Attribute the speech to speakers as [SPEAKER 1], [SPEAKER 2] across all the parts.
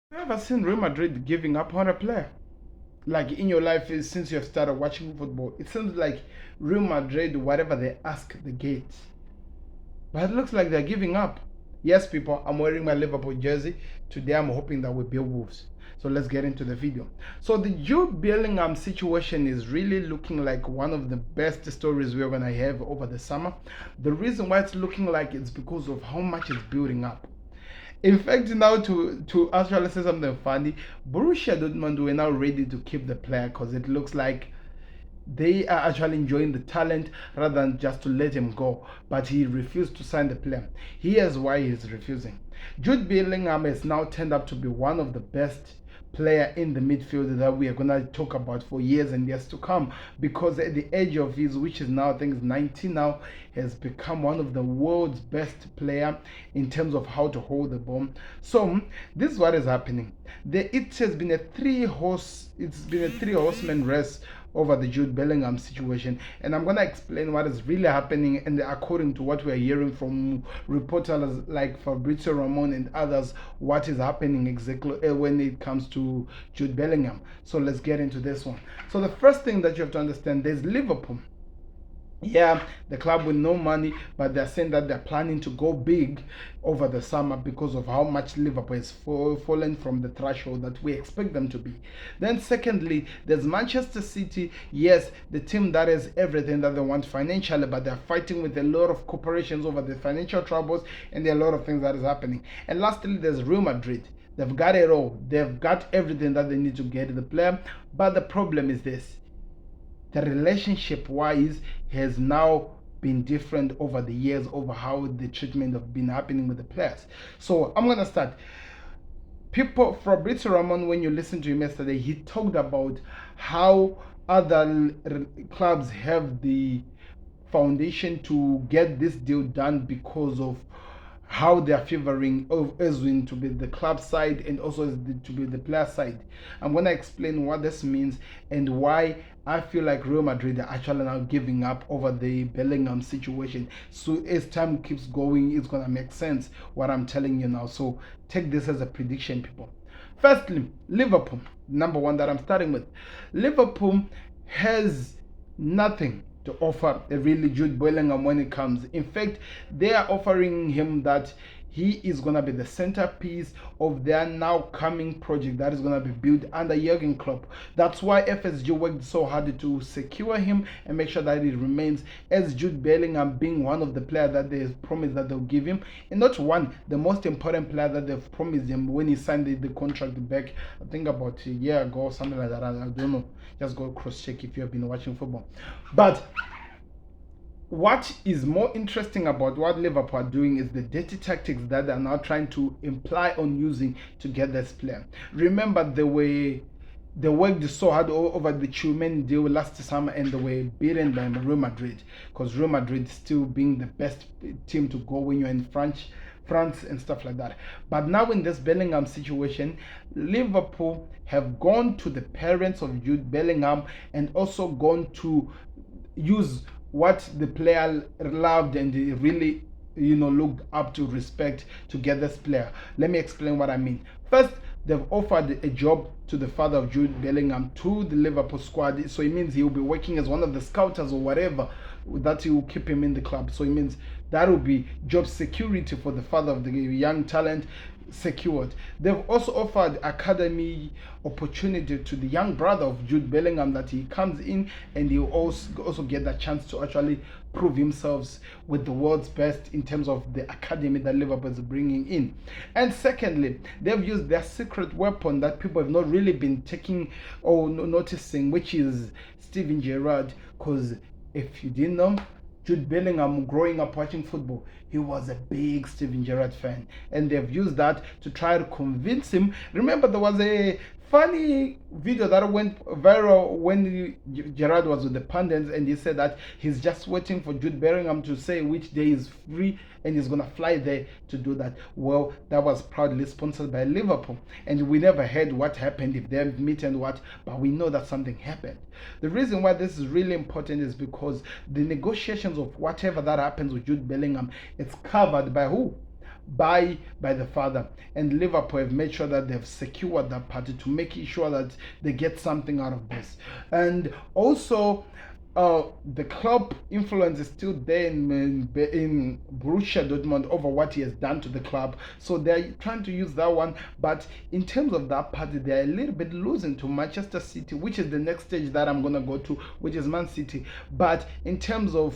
[SPEAKER 1] Have you ever seen Real Madrid giving up on a player? Like in your life, since you have started watching football, it seems like Real Madrid, whatever they ask, they get. But it looks like they're giving up. Yes, people, I'm wearing my Liverpool jersey. Today I'm hoping that we build Wolves. So let's get into the video. So the Jude Bellingham situation is really looking like one of the best stories we're gonna have over the summer. The reason why it's looking like it's because of how much it's building up. In fact, now to actually say something funny, Borussia Dortmund were now ready to keep the player because it looks like they are actually enjoying the talent rather than just to let him go. But he refused to sign the player. Here's why he's refusing. Jude Bellingham has now turned up to be one of the best player in the midfield that we are going to talk about for years and years to come, because at the age of his, which is now I think is 19 now, has become one of the world's best player in terms of how to hold the ball. So this is what is happening. It has been a three horseman race over the Jude Bellingham situation, and I'm gonna explain what is really happening, and according to what we're hearing from reporters like Fabrizio Romano and others, what is happening exactly when it comes to Jude Bellingham. So let's get into this one. So the first thing that you have to understand, there's Liverpool. Yeah, the club with no money, but they're saying that they're planning to go big over the summer because of how much Liverpool has fallen from the threshold that we expect them to be. Then secondly, there's Manchester City. Yes, the team that has everything that they want financially, but they're fighting with a lot of corporations over the financial troubles, and there are a lot of things that is happening. And lastly, there's Real Madrid. They've got it all. They've got everything that they need to get the player, but the problem is this: the relationship wise has now been different over the years, over how the treatment have been happening with the players. So I'm gonna start. People, Fabrizio Ramon, when you listen to him yesterday, he talked about how other clubs have the foundation to get this deal done because of how they are favoring Ezwin to be the club side and also to be the player side. I'm going to explain what this means and why I feel like Real Madrid are actually now giving up over the Bellingham situation. So as time keeps going, it's going to make sense what I'm telling you now. So take this as a prediction, people. Firstly, Liverpool, number one that I'm starting with. Liverpool has nothing to offer a really Jude Bellingham when it comes. In fact, they are offering him that he is going to be the centerpiece of their now coming project that is going to be built under Jurgen Klopp. That's why FSG worked so hard to secure him and make sure that he remains, as Jude Bellingham being one of the players that they promised that they'll give him, and not one, the most important player that they've promised him when he signed the contract back, I think about a year ago or something like that. I don't know. Just go cross check if you have been watching football. But what is more interesting about what Liverpool are doing is the dirty tactics that they are now trying to imply on using to get this player. Remember, they worked so hard over the Chumen deal last summer and they were beaten by Real Madrid, because Real Madrid still being the best team to go when you're in France and stuff like that. But now in this Bellingham situation, Liverpool have gone to the parents of Jude Bellingham and also gone to use what the player loved and really looked up to, respect, to get this player. Let me explain what I mean. First, they've offered a job to the father of Jude Bellingham to the Liverpool squad, so it means he'll be working as one of the scouters or whatever, that he will keep him in the club. So it means that will be job security for the father of the young talent secured. They've also offered academy opportunity to the young brother of Jude Bellingham, that he comes in and he'll also get that chance to actually prove himself with the world's best in terms of the academy that Liverpool is bringing in. And secondly, they've used their secret weapon that people have not really been taking or noticing, which is Steven Gerrard. Because if you didn't know, Jude Bellingham, growing up watching football, he was a big Steven Gerrard fan, and they've used that to try to convince him. Remember, there was a funny video that went viral when Gerrard was with the pundits, and he said that he's just waiting for Jude Bellingham to say which day is free and he's gonna fly there to do that. Well, that was proudly sponsored by Liverpool, and we never heard what happened, if they meet and what, but we know that something happened. The reason why this is really important is because the negotiations of whatever that happens with Jude Bellingham, it's covered by who? by the father, and Liverpool have made sure that they've secured that party to make sure that they get something out of this. And also, the club influence is still there in Borussia Dortmund over what he has done to the club. So they're trying to use that one. But in terms of that party, they're a little bit losing to Manchester City, which is the next stage that I'm going to go to, which is Man City. But in terms of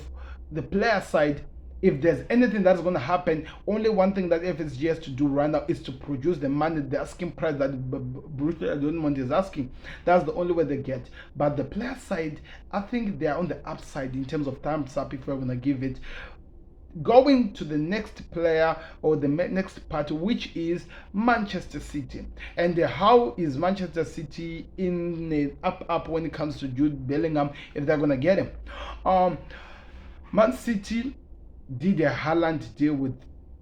[SPEAKER 1] the player side, if there's anything that's going to happen, only one thing that FSG has to do right now is to produce the money, the asking price that Borussia Dortmund is asking. That's the only way they get. But the player side, I think they are on the upside in terms of time's up if we're going to give it. Going to the next player or the next party, which is Manchester City. And how is Manchester City in the up when it comes to Jude Bellingham, if they're going to get him? Man City did a Haaland deal with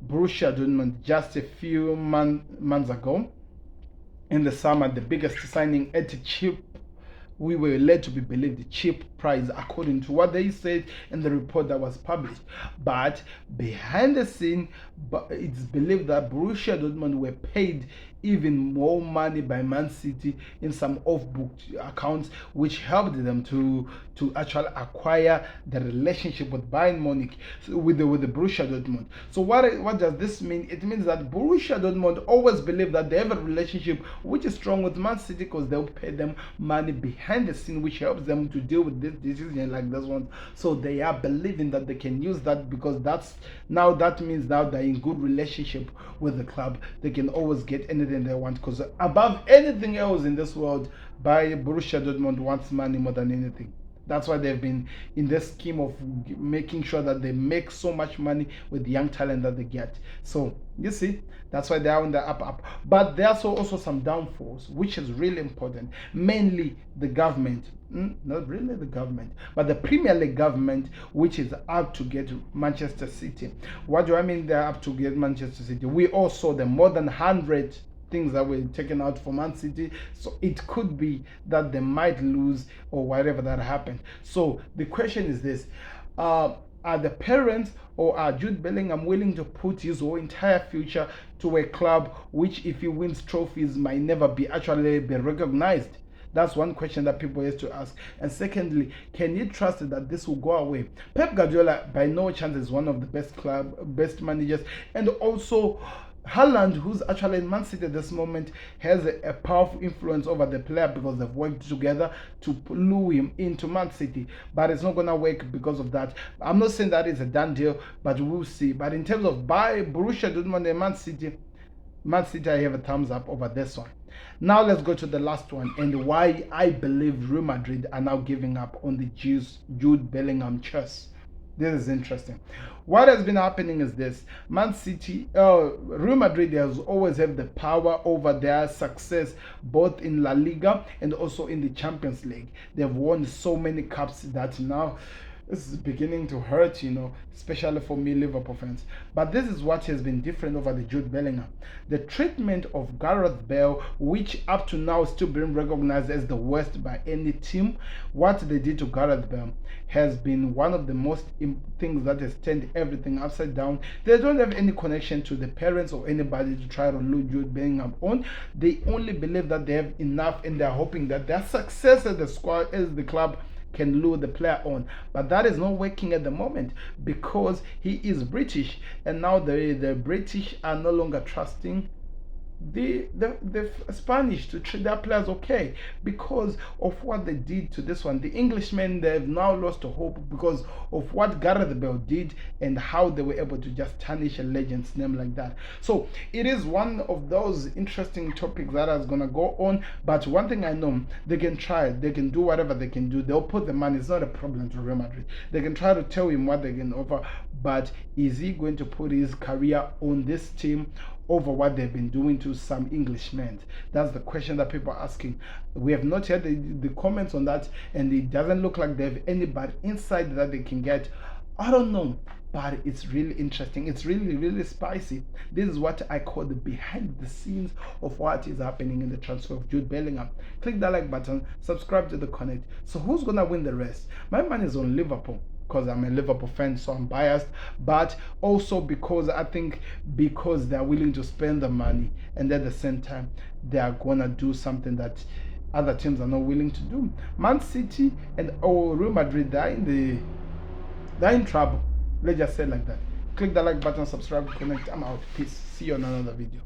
[SPEAKER 1] Borussia Dortmund just a few months ago in the summer, the biggest signing at a cheap, we were led to be believed, the cheap price according to what they said in the report that was published. But behind the scene, it's believed that Borussia Dortmund were paid even more money by Man City in some off-book accounts, which helped them to actually acquire the relationship with Bayern Munich, with the Borussia Dortmund. So what does this mean? It means that Borussia Dortmund always believe that they have a relationship which is strong with Man City because they'll pay them money behind the scene, which helps them to deal with this decision like this one. So they are believing that they can use that because that means now they're in good relationship with the club. They can always get anything they want, because above anything else in this world, Borussia Dortmund wants money more than anything. That's why they've been in this scheme of making sure that they make so much money with the young talent that they get. So you see, that's why they are on the up. But there's also some downfalls, which is really important. Mainly the government, not really the government, but the Premier League government, which is out to get Manchester City. What do I mean they're up to get Manchester City? We all saw the more than 100 things that were taken out for Man City, so it could be that they might lose or whatever that happened. So the question is this: are the parents or are Jude Bellingham willing to put his whole entire future to a club which, if he wins trophies, might never be recognized? That's one question that people have to ask. And secondly, can you trust that this will go away? Pep Guardiola, by no chance, is one of the best managers, and also Haaland, who's actually in Man City at this moment, has a powerful influence over the player because they've worked together to lure him into Man City. But it's not going to work because of that. I'm not saying that it's a done deal, but we'll see. But in terms of Borussia Dortmund and Man City, I have a thumbs up over this one. Now let's go to the last one, and why I believe Real Madrid are now giving up on the Jude Bellingham chess. This is interesting. What has been happening is this: Real Madrid has always had the power over their success both in La Liga and also in the Champions League. They've won so many cups that now this is beginning to hurt, especially for me, Liverpool fans. But this is what has been different over the Jude Bellingham. The treatment of Gareth Bale, which up to now is still being recognized as the worst by any team, what they did to Gareth Bale has been one of the most things that has turned everything upside down. They don't have any connection to the parents or anybody to try to lure Jude Bellingham on. They only believe that they have enough, and they're hoping that their success as the squad, as the club, can lure the player on. But that is not working at the moment because he is British, and now the British are no longer trusting the Spanish to treat their players okay because of what they did to this one. The Englishmen, they've now lost hope because of what Gareth Bale did and how they were able to just tarnish a legend's name like that. So it is one of those interesting topics that is going to go on. But one thing I know, they can try, they can do whatever they can do. They'll put the money. It's not a problem to Real Madrid. They can try to tell him what they can offer, but is he going to put his career on this team over what they've been doing to some Englishmen? That's the question that people are asking. We have not heard the comments on that, and it doesn't look like they have anybody inside that they can get. I don't know, but it's really interesting. It's really, really spicy. This is what I call the behind the scenes of what is happening in the transfer of Jude Bellingham. Click that like button, subscribe to the Connect. So who's gonna win the rest? My man is on Liverpool. because I'm a Liverpool fan, so I'm biased, but also because I think because they're willing to spend the money, and at the same time they are gonna do something that other teams are not willing to do. Man City and Real Madrid, they're in trouble. Let's just say it like that. Click the like button, subscribe, connect. I'm out. Peace. See you on another video.